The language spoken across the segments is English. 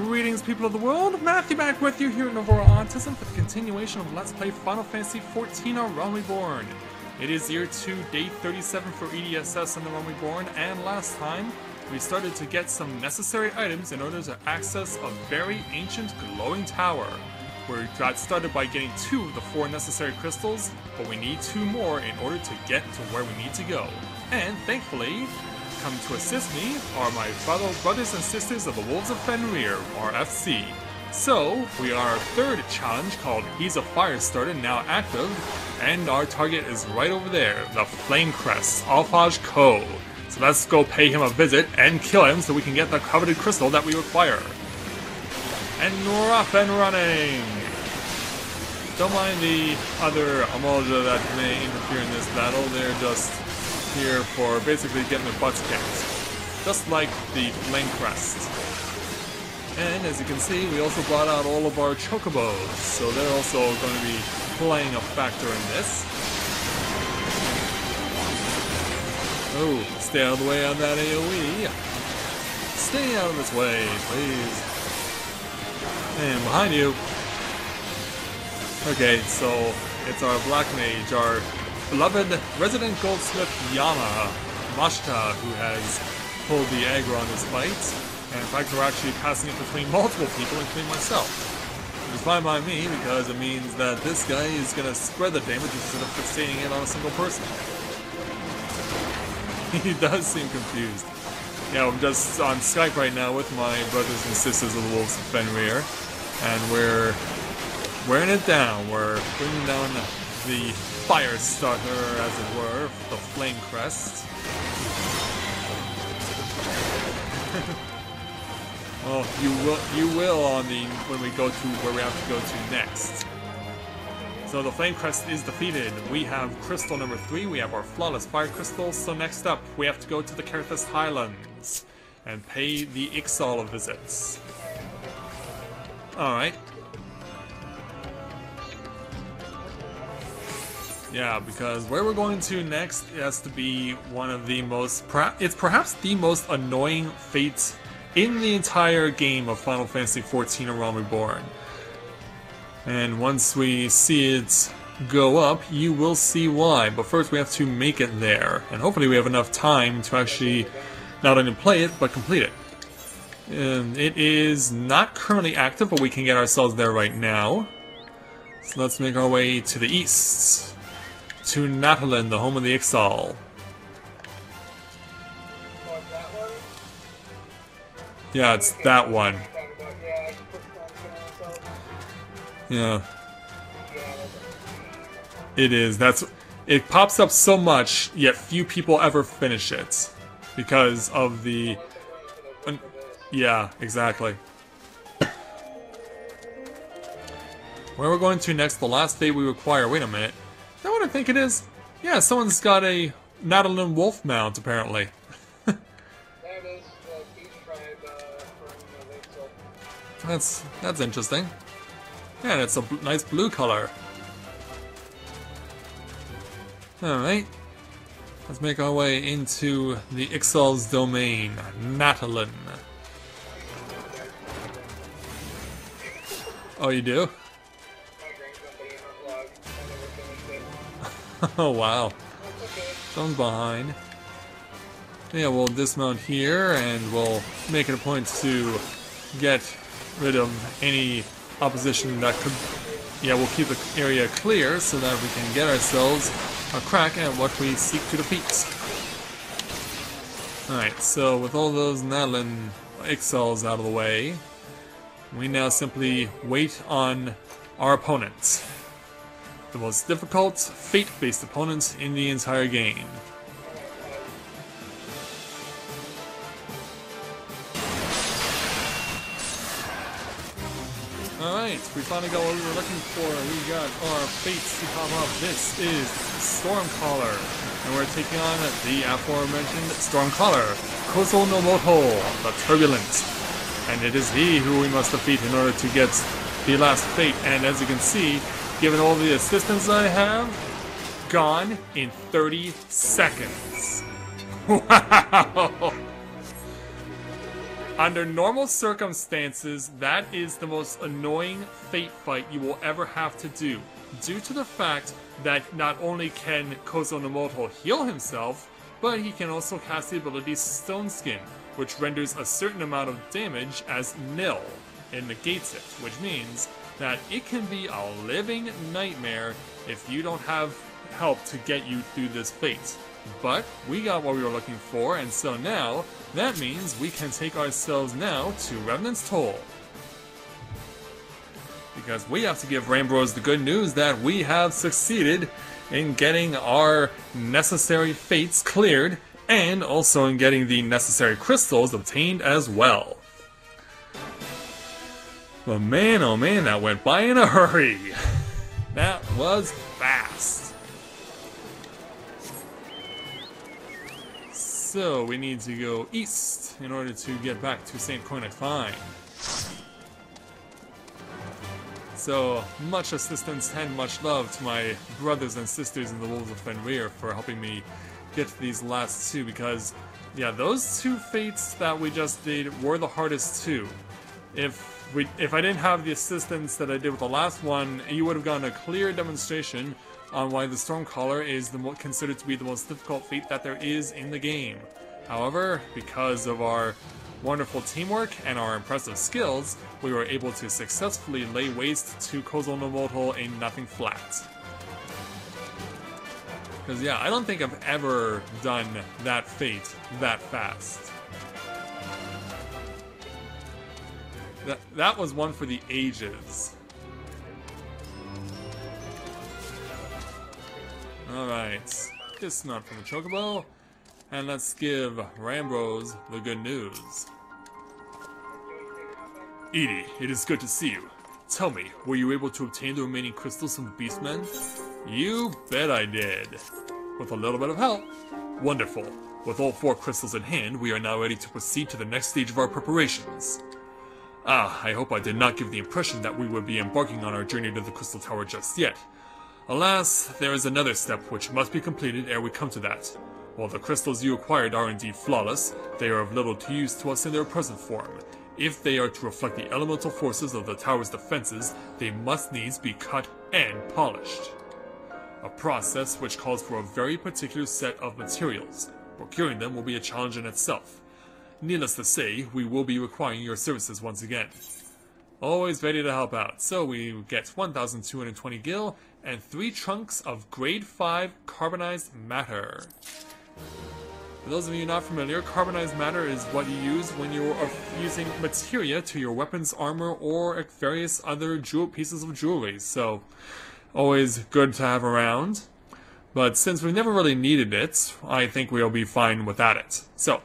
Greetings, people of the world. Matthew back with you here at Novora Autism for the continuation of Let's Play Final Fantasy XIV on Realm Reborn. It is year 2, day 37 for EDSS on the Realm Reborn, and last time we started to get some necessary items in order to access a very ancient glowing tower. We got started by getting 2 of the 4 necessary crystals, but we need 2 more in order to get to where we need to go. And thankfully, come to assist me are my fellow brothers and sisters of the Wolves of Merrier, RFC. So, we are our 3rd challenge called He's a Firestarter now active, and our target is right over there, the Flame Crest, Alphage Co. So let's go pay him a visit and kill him so we can get the coveted crystal that we require. And we're off and running! Don't mind the other Amalja that may interfere in this battle, they're just here for basically getting their butts kicked. Just like the Flame Crest. And as you can see, we also brought out all of our chocobos, so they're also going to be playing a factor in this. Oh, stay out of the way on that AoE. Stay out of this way, please. And behind you. Okay, so it's our Black Mage, our beloved resident goldsmith Yama Mashta, who has pulled the aggro on this fight. And in fact, we're actually passing it between multiple people, including myself. Which is fine by me, because it means that this guy is going to spread the damage instead of fixating it on a single person. He does seem confused. Yeah, I'm just on Skype right now with my brothers and sisters of the Wolves of Fenrir, and we're wearing it down. We're bringing down the fire starter, as it were, the Flame Crest. Well, you will on the when we go to where we have to go to next. So the Flame Crest is defeated. We have crystal number 3. We have our flawless fire crystal. So next up, we have to go to the Kerthus Highlands and pay the Ixal visits. All right. Yeah, because where we're going to next has to be one of the most, it's perhaps the most annoying fate in the entire game of Final Fantasy XIV and Realm Reborn. And once we see it go up, you will see why. But first we have to make it there. And hopefully we have enough time to actually not only play it, but complete it. And it is not currently active, but we can get ourselves there right now. So let's make our way to the east. To Natalin, the home of the Ixal. Yeah, it's that one. Yeah. It is. It pops up so much, yet few people ever finish it. Because of the... yeah, exactly. Where we're going to next, the last fate we require. Wait a minute. Is that what I think it is? Yeah, someone's got a Natalin wolf mount, apparently. That's interesting. Yeah, and it's a nice blue color. Alright. Let's make our way into the Ixal's domain, Natalin. Oh, you do? Oh, wow. Someone's behind. Yeah, we'll dismount here, and we'll make it a point to get rid of any opposition that could... yeah, we'll keep the area clear so that we can get ourselves a crack at what we seek to defeat. Alright, so with all those Natalin Ixals out of the way, we now simply wait on our opponent. The most difficult, fate-based opponent in the entire game. Alright, we finally got what we were looking for. We got our fates to pop up. This is Stormcaller, and we're taking on the aforementioned Stormcaller, Kozo no Moto, the Turbulent. And it is he who we must defeat in order to get the last fate. And as you can see, given all the assistance I have, gone in 30 seconds. Wow! Under normal circumstances, that is the most annoying fate fight you will ever have to do, due to the fact that not only can Kozo Nomoto heal himself, but he can also cast the ability Stone Skin, which renders a certain amount of damage as nil. It negates it, which means that it can be a living nightmare if you don't have help to get you through this fate. But we got what we were looking for, and so now, that means we can take ourselves now to Revenant's Toll. Because we have to give Rainbows the good news that we have succeeded in getting our necessary fates cleared, and also in getting the necessary crystals obtained as well. But man, oh man, that went by in a hurry. That was fast. So we need to go east in order to get back to St. Cornet Fine. So, much assistance and much love to my brothers and sisters in the Wolves of Merrier for helping me get to these last two, because, yeah, those two fates that we just did were the hardest two. If I didn't have the assistance that I did with the last one, you would have gotten a clear demonstration on why the Stormcaller is considered to be the most difficult fate that there is in the game. However, because of our wonderful teamwork and our impressive skills, we were able to successfully lay waste to Kozo Nomoto in nothing flat. Because yeah, I don't think I've ever done that fate that fast. That was one for the ages. Alright, dismount from the Chocobo, and let's give Rambrose the good news. Edie, it is good to see you. Tell me, were you able to obtain the remaining crystals from the Beastmen? You bet I did. With a little bit of help. Wonderful. With all 4 crystals in hand, we are now ready to proceed to the next stage of our preparations. Ah, I hope I did not give the impression that we would be embarking on our journey to the Crystal Tower just yet. Alas, there is another step which must be completed ere we come to that. While the crystals you acquired are indeed flawless, they are of little use to us in their present form. If they are to reflect the elemental forces of the tower's defenses, they must needs be cut and polished. A process which calls for a very particular set of materials. Procuring them will be a challenge in itself. Needless to say, we will be requiring your services once again. Always ready to help out. So we get 1,220 gil and 3 chunks of grade 5 carbonized matter. For those of you not familiar, carbonized matter is what you use when you are fusing materia to your weapons, armor, or various other pieces of jewelry. So, always good to have around. But since we've never really needed it, I think we'll be fine without it. So,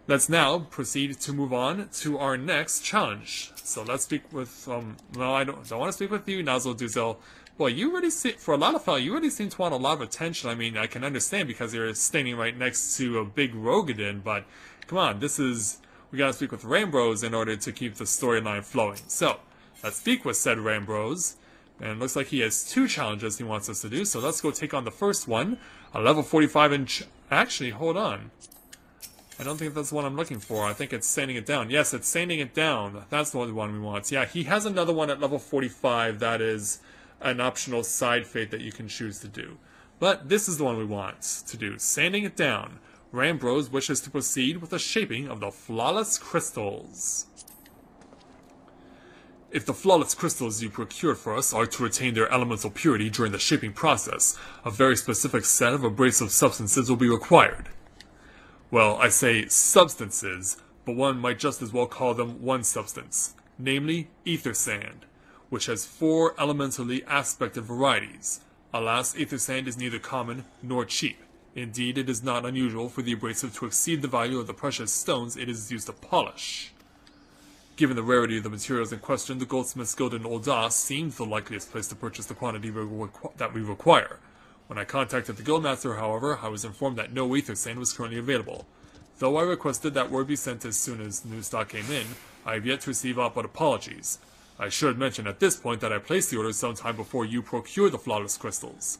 let's now proceed to move on to our next challenge. So let's speak with, no, I don't want to speak with you, Nazo Duzel. Boy, you really for a lot of fellas, you really seem to want a lot of attention. I mean, I can understand because you're standing right next to a big Rogadin, but come on, we gotta speak with Rambrose in order to keep the storyline flowing. So, let's speak with said Rambrose, and it looks like he has 2 challenges he wants us to do, so let's go take on the first one, a level 45 inch, actually, hold on. I don't think that's the one I'm looking for. I think it's sanding it down. Yes, it's sanding it down. That's the only one we want. Yeah, he has another one at level 45 that is an optional side fate that you can choose to do. But this is the one we want to do. Sanding it down. Rambrose wishes to proceed with the shaping of the flawless crystals. If the flawless crystals you procured for us are to retain their elemental purity during the shaping process, a very specific set of abrasive substances will be required. Well, I say substances, but one might just as well call them one substance, namely ether sand, which has 4 elementally aspected varieties. Alas, ether sand is neither common nor cheap. Indeed, it is not unusual for the abrasive to exceed the value of the precious stones it is used to polish. Given the rarity of the materials in question, the Goldsmith's Guild in Oldas seems the likeliest place to purchase the quantity that we require. When I contacted the Guildmaster, however, I was informed that no ether sand was currently available. Though I requested that word be sent as soon as new stock came in, I have yet to receive aught but apologies. I should mention at this point that I placed the order sometime before you procure the flawless crystals.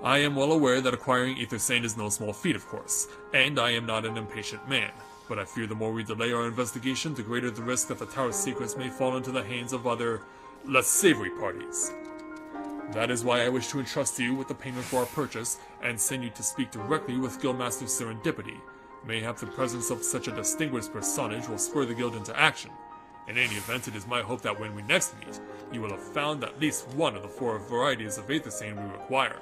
I am well aware that acquiring ether sand is no small feat, of course, and I am not an impatient man. but I fear the more we delay our investigation, the greater the risk that the tower's secrets may fall into the hands of other, less savory parties. That is why I wish to entrust you with the payment for our purchase, and send you to speak directly with Guildmaster Serendipity. Mayhap the presence of such a distinguished personage will spur the guild into action. In any event, it is my hope that when we next meet, you will have found at least one of the 4 varieties of Aether Sand we require.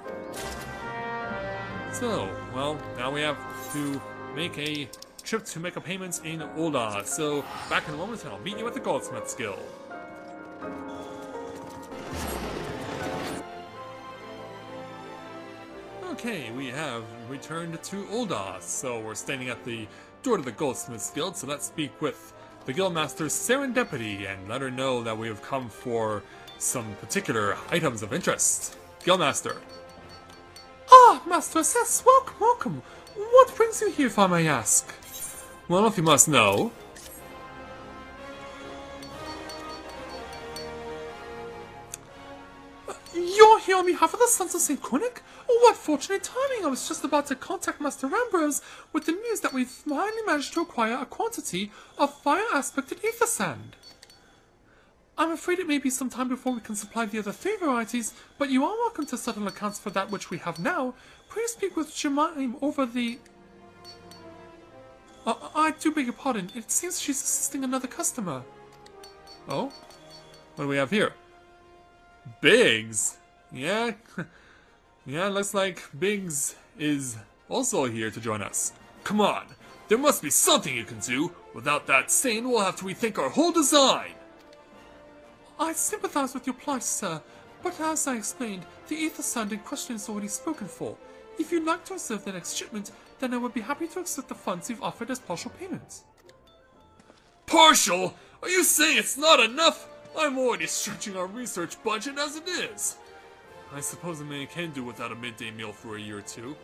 So, well, now we have to make a trip to make a payment in Olda. So, back in a moment, and I'll meet you at the Goldsmith's Guild. Okay, we have returned to Olda, so we're standing at the door to the Goldsmith's Guild, so let's speak with the Guildmaster Serendipity and let her know that we have come for some particular items of interest. Guildmaster. Ah, Master Assess, welcome, welcome. What brings you here, if I may ask? Well, if you must know... You're here on behalf of the Sons of St. Quinic? What fortunate timing! I was just about to contact Master Ambrose with the news that we've finally managed to acquire a quantity of fire-aspected Aether Sand. I'm afraid it may be some time before we can supply the other 3 varieties, but you are welcome to settle accounts for that which we have now. Please speak with Jemime over the... I do beg your pardon. It seems she's assisting another customer. Oh? What do we have here? Biggs? Yeah? Yeah, looks like Biggs is also here to join us. Come on, there must be something you can do. Without that sane, we'll have to rethink our whole design. I sympathize with your plight, sir, but as I explained, the Aether Sand in question is already spoken for. If you'd like to reserve the next shipment, then I would be happy to accept the funds you've offered as partial payment. Partial? Are you saying it's not enough? I'm already stretching our research budget as it is. I suppose a man can do without a midday meal for a year or 2.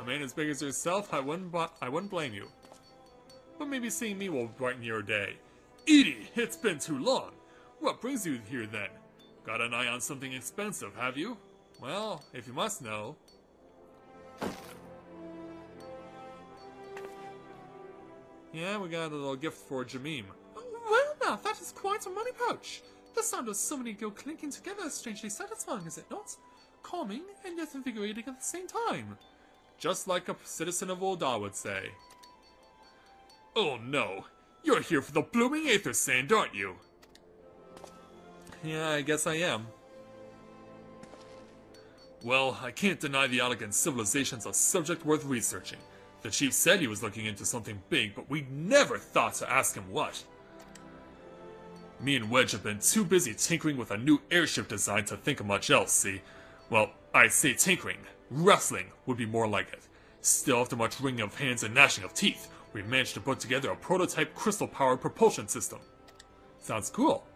A man as big as yourself, I wouldn't blame you. But maybe seeing me will brighten your day. Edie, it's been too long. What brings you here then? Got an eye on something expensive, have you? Well, if you must know. Yeah, we got a little gift for Jamim. Well now, that is quite a money pouch. The sound of so many guild clinking together is strangely satisfying, is it not? Calming and yet invigorating at the same time. Just like a citizen of Olda would say. Oh no, you're here for the blooming Aether Sand, aren't you? Yeah, I guess I am. Well, I can't deny the elegant civilization's a subject worth researching. The chief said he was looking into something big, but we never thought to ask him what. Me and Wedge have been too busy tinkering with a new airship design to think of much else, see? Well, I say tinkering. Wrestling would be more like it. Still, after much wringing of hands and gnashing of teeth, we managed to put together a prototype crystal-powered propulsion system. Sounds cool.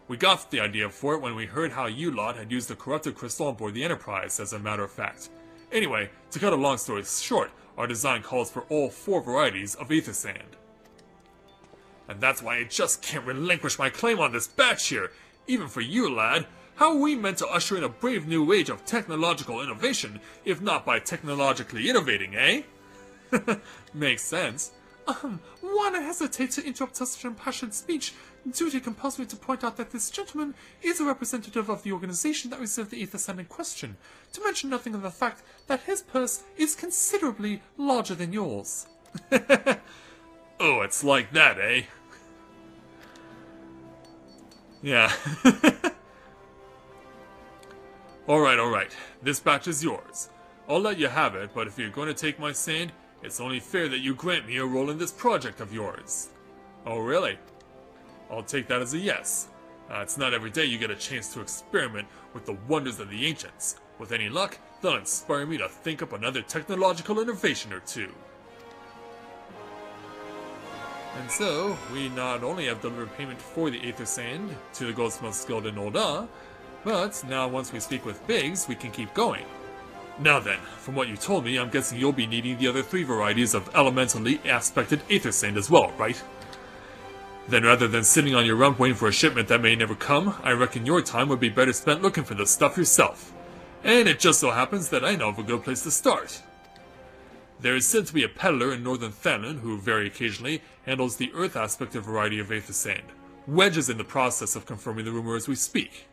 We got the idea for it when we heard how you lot had used the corrupted crystal on board the Enterprise, as a matter of fact. Anyway, to cut a long story short, our design calls for all 4 varieties of Aether Sand. And that's why I just can't relinquish my claim on this batch here. Even for you, lad. How are we meant to usher in a brave new age of technological innovation, if not by technologically innovating, eh? Makes sense. Why not hesitate to interrupt such an impassioned speech? Duty compels me to point out that this gentleman is a representative of the organization that reserved the Aether Sand in question, to mention nothing of the fact that his purse is considerably larger than yours. Oh, it's like that, eh? Yeah. Alright. This batch is yours. I'll let you have it, but if you're going to take my sand, it's only fair that you grant me a role in this project of yours. Oh, really? I'll take that as a yes. It's not every day you get a chance to experiment with the wonders of the ancients. With any luck, they'll inspire me to think up another technological innovation or 2. And so, we not only have delivered payment for the Aether Sand to the Goldsmith's Guild in Olda, but now once we speak with Biggs, we can keep going. Now then, from what you told me, I'm guessing you'll be needing the other 3 varieties of elementally aspected Aether Sand as well, right? Then rather than sitting on your rump waiting for a shipment that may never come, I reckon your time would be better spent looking for this stuff yourself. And it just so happens that I know of a good place to start. There is said to be a peddler in northern Thanlin who, very occasionally, handles the earth aspect of a variety of Aether Sand. Wedge is in the process of confirming the rumor as we speak.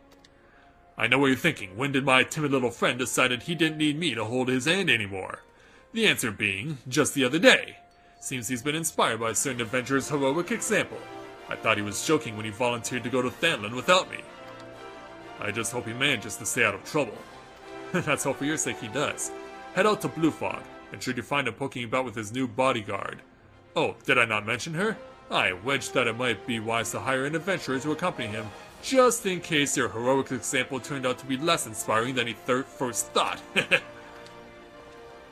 I know what you're thinking. When did my timid little friend decide he didn't need me to hold his hand anymore? The answer being, just the other day. Seems he's been inspired by a certain adventurer's heroic example. I thought he was joking when he volunteered to go to Thanlin without me. I just hope he manages to stay out of trouble. Let's hope for your sake he does. Head out to Blue Fog, and should you find him poking about with his new bodyguard. Oh, did I not mention her? Wedge thought it might be wise to hire an adventurer to accompany him, just in case your heroic example turned out to be less inspiring than he first thought.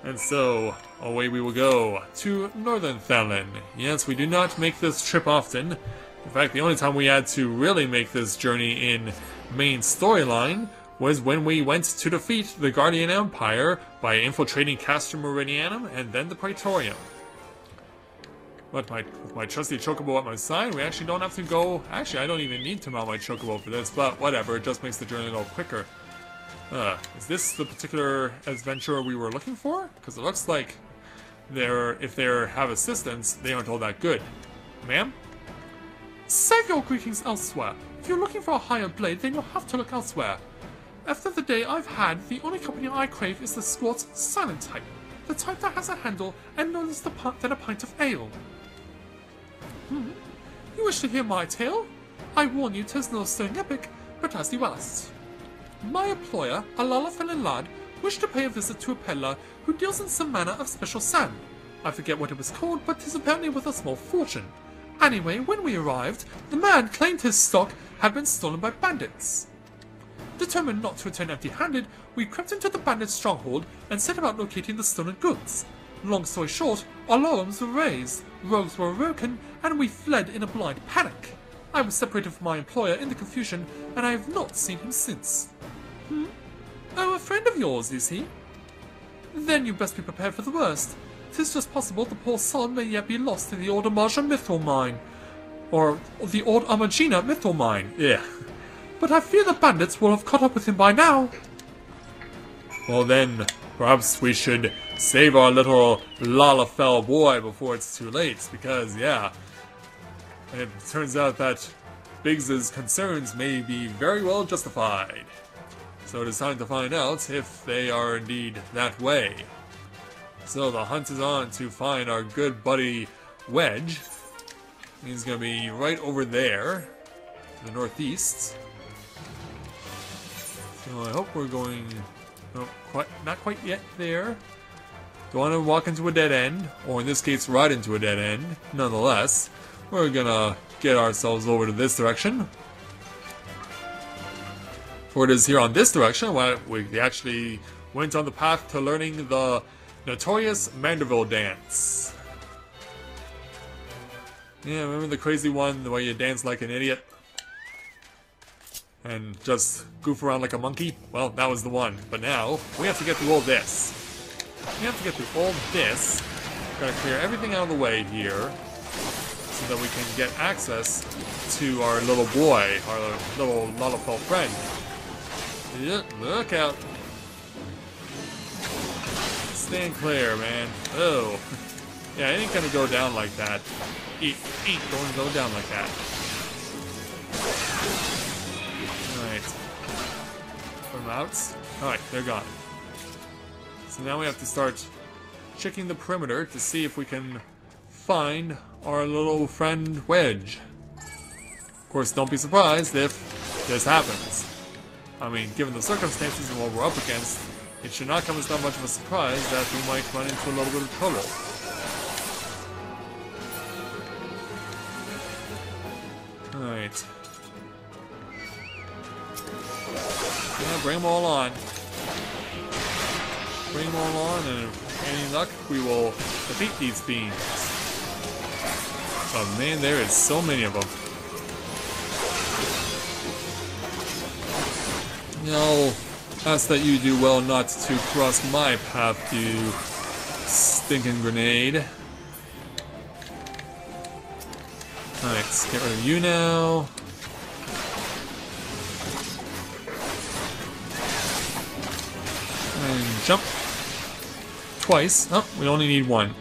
And so, away we will go to Northern Thanlin. Yes, we do not make this trip often. In fact, the only time we had to really make this journey in main storyline was when we went to defeat the Guardian Empire by infiltrating Castor Meridianum and then the Praetorium. But with my trusty Chocobo at my side, we actually don't have to go... Actually, I don't even need to mount my Chocobo for this, but whatever, it just makes the journey a little quicker. Is this the particular adventurer we were looking for? Because it looks like if they have assistants, they aren't all that good. Ma'am? Save your greetings elsewhere. If you're looking for a higher blade, then you'll have to look elsewhere. After the day I've had, the only company I crave is the squat, silent type. The type that has a handle and no less than a pint of ale. You wish to hear my tale? I warn you, 'tis no stirring epic, but as thee wellest. My employer, a Lalafellin lad, wished to pay a visit to a peddler who deals in some manner of special sand. I forget what it was called, but 'tis apparently worth a small fortune. Anyway, when we arrived, the man claimed his stock had been stolen by bandits. Determined not to return empty-handed, we crept into the bandits' stronghold and set about locating the stolen goods. Long story short, alarms were raised, rogues were awoken, and we fled in a blind panic. I was separated from my employer in the confusion, and I have not seen him since. Oh, a friend of yours, is he? Then you best be prepared for the worst. 'Tis just possible the poor soul may yet be lost in the old Amaja Mithril mine. Or the old Amagina Mithril mine. Yeah. But I fear the bandits will have caught up with him by now. Well then, perhaps we should save our little Lalafell boy before it's too late, because, yeah, it turns out that Biggs's concerns may be very well justified. So it is time to find out if they are indeed that way. So the hunt is on to find our good buddy Wedge. He's going to be right over there, to the northeast. So I hope we're going... Oh, not quite yet there. Don't want to walk into a dead end, or in this case, right into a dead end. Nonetheless, we're going to get ourselves over to this direction. For it is here on this direction where we actually went on the path to learning the notorious Manderville dance. Yeah, remember the crazy one, the way you dance like an idiot? And just goof around like a monkey? Well, that was the one. But now, we have to get through all this. We have to get through all this. We're gonna clear everything out of the way here, so that we can get access to our little boy, our little Lalafell friend. Yeah, look out. Stand clear, man. Oh. Yeah, it ain't gonna go down like that. It ain't going to go down like that. Alright. Put them out. Alright, they're gone. So now we have to start checking the perimeter to see if we can find our little friend Wedge. Of course, don't be surprised if this happens. I mean, given the circumstances and what we're up against, it should not come as that much of a surprise that we might run into a little bit of trouble. Alright. Yeah, bring them all on. Bring them all on, and if any luck, we will defeat these fiends. Oh man, there is so many of them. No, ask that you do well not to cross my path, you stinking grenade. Alright, let's get rid of you now. And jump. twice. Oh, we only need one.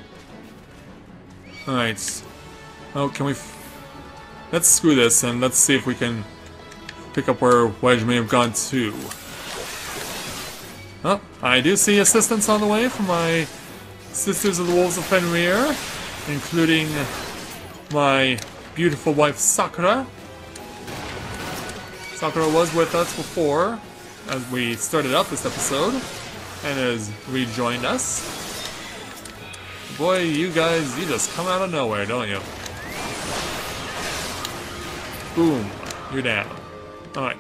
Alright. Oh, can we... Let's screw this and let's see if we can pick up where Wedge may have gone to. Oh, I do see assistance on the way from my Sisters of the Wolves of Merrier, including my beautiful wife Sakura. Sakura was with us before, as we started out this episode, and has rejoined us. Boy, you guys, you just come out of nowhere, don't you? Boom, you're down. Alright,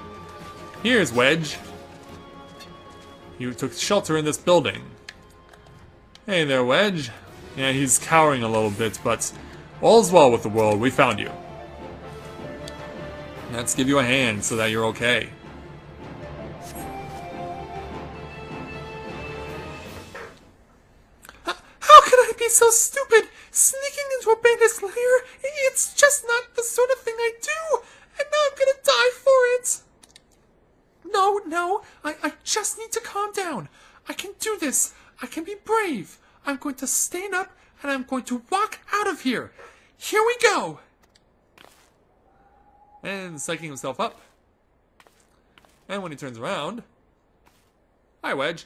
here's Wedge. You took shelter in this building. Hey there, Wedge. Yeah, he's cowering a little bit, but all's well with the world. We found you. Let's give you a hand so that you're okay. How could I be so stupid? Sneaking into a bandit's lair? It's just not the sort of thing I do. And now I'm gonna die for it. No, I just need to calm down. I can do this. I can be brave. I'm going to stand up and I'm going to walk out of here. Here we go. And psyching himself up. And when he turns around... Hi, Wedge.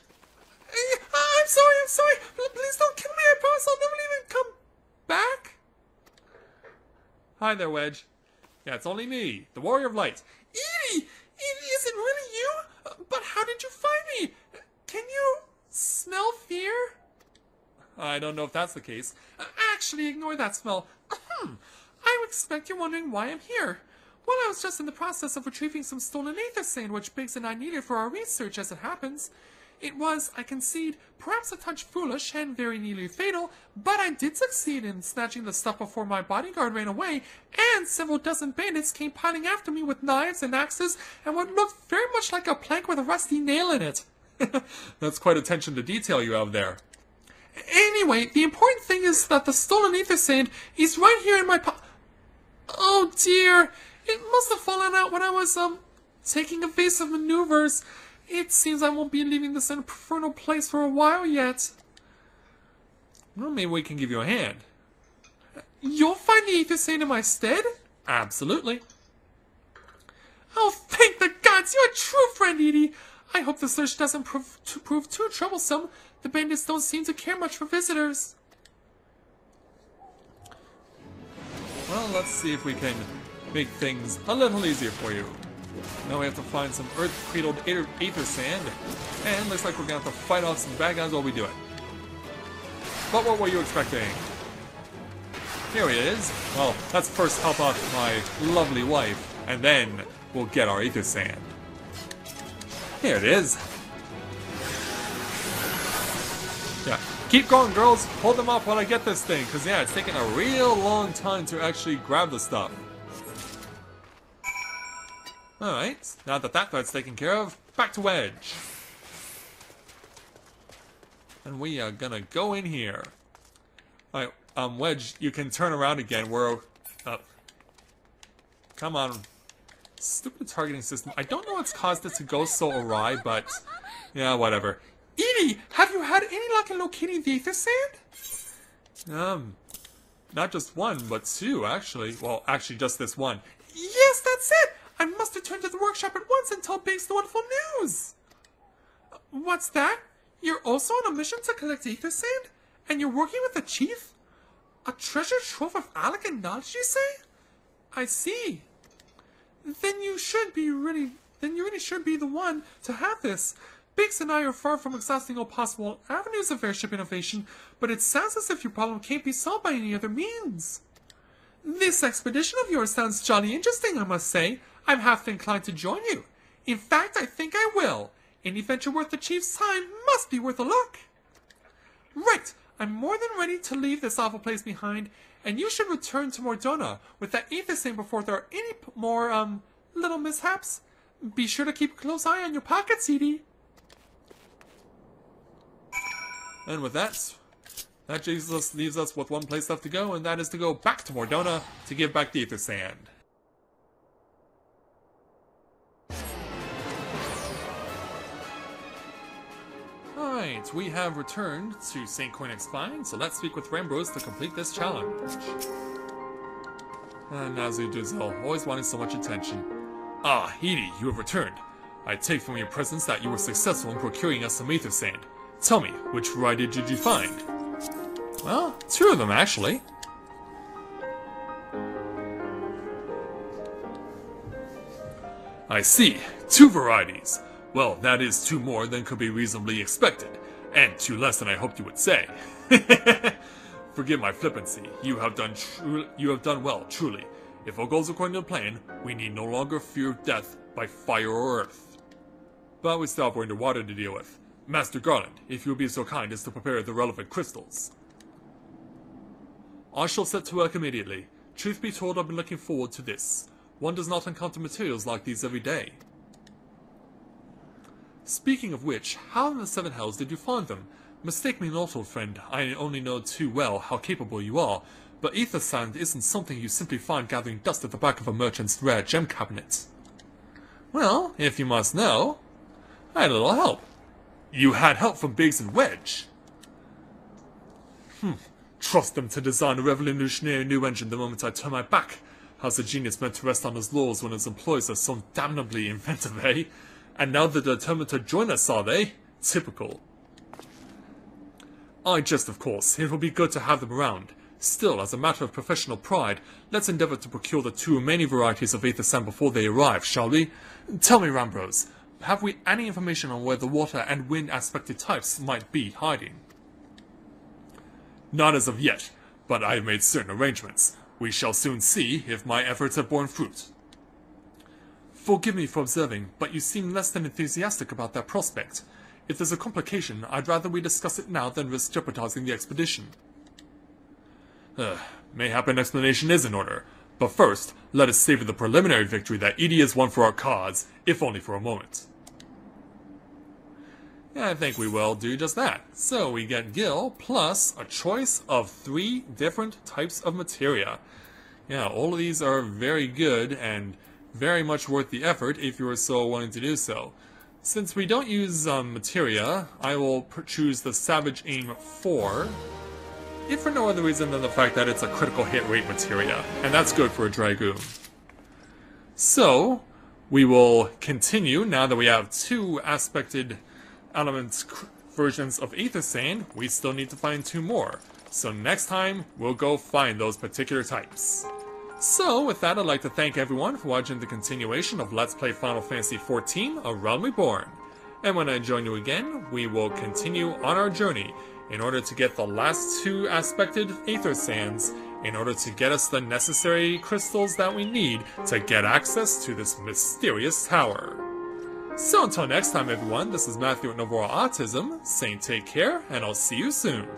I'm sorry. Please don't kill me. I promise I'll never even come back. Hi there, Wedge. Yeah, it's only me, the Warrior of Light. Edie! Is it really you? But how did you find me? Can you smell fear? I don't know if that's the case. Actually, ignore that smell. I expect you're wondering why I'm here. Well, I was just in the process of retrieving some stolen aether sand which Biggs and I needed for our research, as it happens. It was, I concede, perhaps a touch foolish and very nearly fatal, but I did succeed in snatching the stuff before my bodyguard ran away, and several dozen bandits came piling after me with knives and axes and what looked very much like a plank with a rusty nail in it. That's quite attention to detail you have there. Anyway, the important thing is that the stolen aether sand is right here in my Oh dear, it must have fallen out when I was, taking evasive maneuvers. It seems I won't be leaving this infernal place for a while yet. Well, maybe we can give you a hand. You'll find the aether sand in my stead? Absolutely. Oh, thank the gods! You're a true friend, Edie! I hope the search doesn't prove too troublesome. The bandits don't seem to care much for visitors. Well, let's see if we can make things a little easier for you. Now we have to find some earth-cradled aether sand, and looks like we're gonna have to fight off some bad guys while we do it. But what were you expecting? Here he is. Well, let's first help out my lovely wife, and then we'll get our aether sand. Here it is. Yeah, keep going, girls. Hold them off while I get this thing, because yeah, it's taking a real long time to actually grab the stuff. Alright, now that that part's taken care of, back to Wedge. And we are gonna go in here. Alright, Wedge, you can turn around again. We're... come on. Stupid targeting system. I don't know what's caused it to go so awry, but... yeah, whatever. Edie, have you had any luck in locating the aether sand? Not just one, but two, actually. Well, actually, just this one. Yes, that's it! I must return to the workshop at once and tell Biggs the wonderful news! What's that? You're also on a mission to collect aether sand? And you're working with the chief? A treasure trove of Alec and knowledge, you say? I see. Then you really should be the one to have this. Biggs and I are far from exhausting all possible avenues of airship innovation, but it sounds as if your problem can't be solved by any other means. This expedition of yours sounds jolly interesting, I must say. I'm half inclined to join you. In fact, I think I will. Any venture worth the chief's time must be worth a look. Right, I'm more than ready to leave this awful place behind, and you should return to Mordona with that aether sand before there are any more, little mishaps. Be sure to keep a close eye on your pockets, Edie. And with that leaves us with one place left to go, and that is to go back to Mordona to give back the aether sand. Alright, Alright, we have returned to St. Koenig's Fine, so let's speak with Rambrose to complete this challenge. And as we do so, always wanting so much attention. Ah, Edie, you have returned. I take from your presence that you were successful in procuring us some aether sand. Tell me, which variety did you find? Well, 2 of them actually. I see, 2 varieties. Well, that is 2 more than could be reasonably expected, and 2 less than I hoped you would say. Forgive my flippancy. You have done well, truly. If all goes according to plan, we need no longer fear death by fire or earth. But we still have underwater to deal with. Master Garland, if you would be so kind as to prepare the relevant crystals. I shall set to work immediately. Truth be told, I've been looking forward to this. One does not encounter materials like these every day. Speaking of which, how in the 7 hells did you find them? Mistake me not, old friend, I only know too well how capable you are, but aether sand isn't something you simply find gathering dust at the back of a merchant's rare gem cabinet. Well, if you must know, I had a little help. You had help from Biggs and Wedge. Trust them to design a revolutionary new engine the moment I turn my back. How's a genius meant to rest on his laurels when his employees are so damnably inventive, eh? And now they're determined to join us, are they? Typical. I jest, of course. It will be good to have them around. Still, as a matter of professional pride, let's endeavour to procure the 2 remaining varieties of aether sand before they arrive, shall we? Tell me, Rambrose, have we any information on where the water and wind aspected types might be hiding? Not as of yet, but I have made certain arrangements. We shall soon see if my efforts have borne fruit. Forgive me for observing, but you seem less than enthusiastic about that prospect. If there's a complication, I'd rather we discuss it now than risk jeopardizing the expedition. Mayhap an explanation is in order, but first, let us savor the preliminary victory that Edie has won for our cause, if only for a moment. I think we will do just that. So we get Gil, plus a choice of 3 different types of materia. Yeah, all of these are very good and very much worth the effort if you are so willing to do so. Since we don't use materia, I will choose the Savage Aim 4, if for no other reason than the fact that it's a critical hit rate materia, and that's good for a Dragoon. So, we will continue now that we have 2 aspected element versions of aether sand. We still need to find 2 more. So next time, we'll go find those particular types. So, with that, I'd like to thank everyone for watching the continuation of Let's Play Final Fantasy XIV, A Realm Reborn. And when I join you again, we will continue on our journey in order to get the last 2 aspected aether sands, in order to get us the necessary crystals that we need to get access to this mysterious tower. So until next time everyone, this is Matthew at Novora Autism, saying take care, and I'll see you soon.